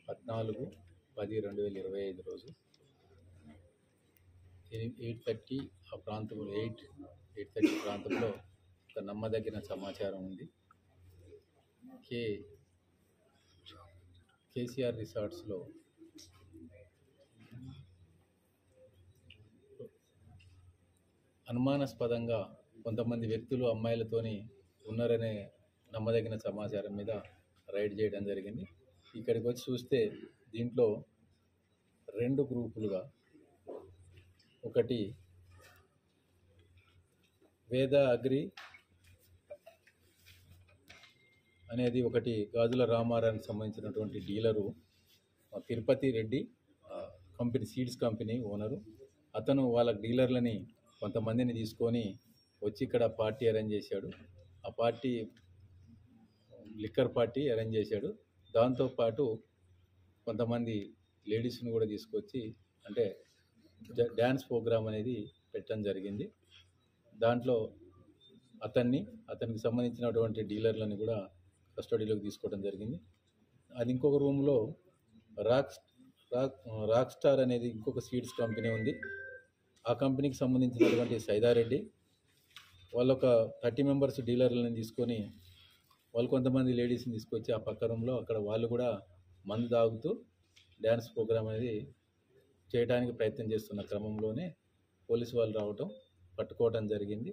14/10/2025 రోజు 8:30 ఆ ప్రాంతంలో 8:30 ప్రాంతంలో ఒక నమ్మదగిన సమాచారం ఉంది. కేసీఆర్ రిసార్ట్స్లో అనుమానాస్పదంగా కొంతమంది వ్యక్తులు అమ్మాయిలతోని ఉన్నారనే నమ్మదగిన సమాచారం మీద రైడ్ చేయడం జరిగింది. ఇక్కడికి వచ్చి చూస్తే దీంట్లో 2 గ్రూపులుగా, ఒకటి వేద అగ్రి అనేది ఒకటి గాజుల రామారానికి సంబంధించినటువంటి dealer, Tirupati Reddy company, seeds company owner. అతను వాళ్ళ డీలర్లని కొంతమందిని తీసుకొని వచ్చి ఇక్కడ పార్టీ అరేంజ్ చేశాడు. ఆ పార్టీ లిక్కర్ పార్టీ అరేంజ్ చేశాడు. దాంతోపాటు కొంతమంది లేడీస్ని కూడా తీసుకొచ్చి అంటే డ్యాన్స్ ప్రోగ్రామ్ అనేది పెట్టడం జరిగింది. దాంట్లో అతనికి సంబంధించినటువంటి డీలర్లను కూడా కస్టడీలోకి తీసుకోవడం జరిగింది. అది ఇంకొక రూమ్లో రాక్ స్టార్ అనేది ఇంకొక సీడ్స్ కంపెనీ ఉంది. ఆ కంపెనీకి సంబంధించినటువంటి సైదారెడ్డి వాళ్ళు ఒక 30 మెంబర్స్ డీలర్లను తీసుకొని వాళ్ళు కొంతమంది లేడీస్ని తీసుకొచ్చి ఆ పక్క రూమ్లో అక్కడ వాళ్ళు కూడా మందు తాగుతూ డ్యాన్స్ ప్రోగ్రామ్ అనేది చేయడానికి ప్రయత్నం చేస్తున్న క్రమంలోనే పోలీసు వాళ్ళు రావటం, పట్టుకోవడం జరిగింది.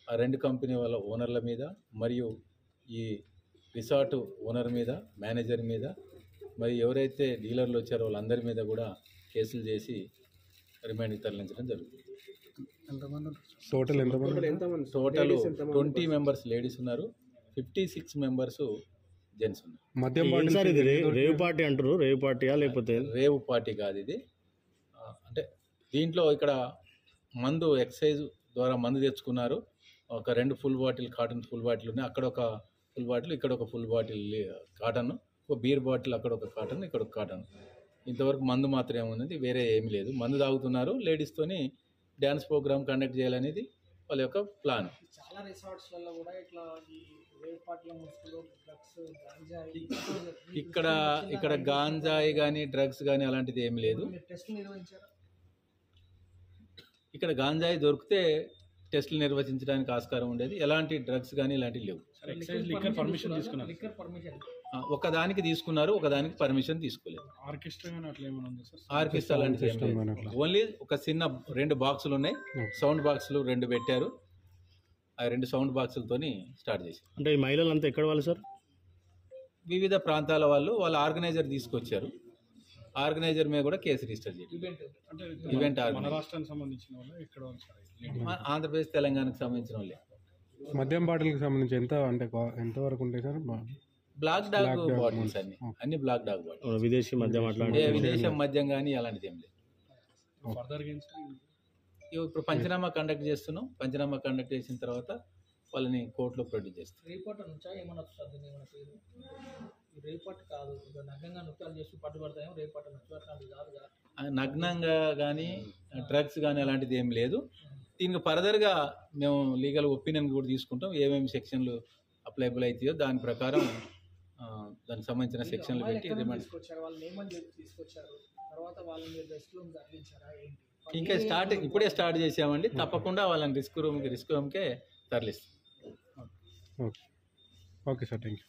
ఆ 2 కంపెనీ వాళ్ళ ఓనర్ల మీద మరియు ఈ రిసార్ట్ ఓనర్ మీద, మేనేజర్ మీద, మరి ఎవరైతే డీలర్లు వచ్చారో వాళ్ళందరి మీద కూడా కేసులు చేసి రిమాండ్కి తరలించడం జరుగుతుంది. టోటల్ 20 మెంబర్స్ లేడీస్ ఉన్నారు, 56 మెంబర్స్ జెంట్స్ ఉన్నారు. రేవ్ పార్టీ అంటారు, రేవ్ పార్టీయా లేకపోతే రేవ్ పార్టీ కాదు ఇది. అంటే దీంట్లో ఇక్కడ మందు ఎక్సైజ్ ద్వారా మందు తెచ్చుకున్నారు. ఒక 2 full bottle cotton full bottle ఉన్నాయి. అక్కడ ఒక ఫుల్ బాటిల్, ఇక్కడ ఒక ఫుల్ బాటిల్ కాటన్, ఒక బీర్ బాటిల్, అక్కడ ఒక కాటన్, ఇక్కడ ఒక కాటన్. ఇంతవరకు మందు మాత్రమే ఉన్నది, వేరే ఏమీ లేదు. మందు తాగుతున్నారు, లేడీస్తోని డ్యాన్స్ ప్రోగ్రామ్ కండక్ట్ చేయాలనేది వాళ్ళ యొక్క ప్లాన్. చాలా రిసార్ట్స్లలో కూడా ఇట్లా ఇక్కడ గాంజాయి కానీ డ్రగ్స్ కానీ అలాంటిది ఏమి లేదు. ఇక్కడ గాంజాయి దొరికితే టెస్టులు నిర్వహించడానికి ఆస్కారం ఉండేది. ఎలాంటి డ్రగ్స్ కానీ ఇలాంటివి లేవు. ఒకదానికి తీసుకున్నారు, ఒకదానికి పర్మిషన్ తీసుకోలేదు. ఆర్కెస్ట్రా అలాంటిది ఓన్లీ ఒక చిన్న 2 బాక్సులు ఉన్నాయి, సౌండ్ బాక్సులు 2 పెట్టారు. ఆ 2 సౌండ్ బాక్సులతోని స్టార్ట్ చేశారు. అంటే ఈ మహిళలు అంతా ఎక్కడ వాళ్ళు సార్? వివిధ ప్రాంతాల వాళ్ళ ఆర్గనైజర్ తీసుకొచ్చారు. ఆర్గనైజర్ మీద కూడా కేసు రిజిస్టర్ చేయాలి. ఈవెంట్ ఆంధ్రప్రదేశ్, తెలంగాణకు సంబంధించిన వాళ్ళే. మద్యం బాటిల్కి సంబంధించి ఎంత వరకు ఉంటాయి సార్? బ్లాక్ డాగ్ బాటిల్స్ అన్ని బ్లాక్ డాగ్ బాటిల్స్. విదేశీ మద్యం విదేశం మద్యం కానీ అలాంటిది ఏం లేదు. ఇప్పుడు పంచనామా కండక్ట్ చేస్తున్నాం. పంచనామా కండక్ట్ చేసిన తర్వాత వాళ్ళని కోర్టులో ప్రొడ్యూస్ చేస్తాం. నగ్నంగా కానీ డ్రగ్స్ కానీ అలాంటిది ఏం లేదు. దీనికి ఫర్దర్గా మేము లీగల్ ఒపీనియన్ కూడా తీసుకుంటాం. ఏమేమి సెక్షన్లు అప్లైబుల్ అవుతాయో దాని ప్రకారం దానికి సంబంధించిన సెక్షన్లు పెట్టి రిమాండ్. ఇంకా ఇప్పుడే స్టార్ట్ చేసామండి. తప్పకుండా వాళ్ళని రిస్క్ రూమ్కే తరలిస్తాం. Okay sir, thank you.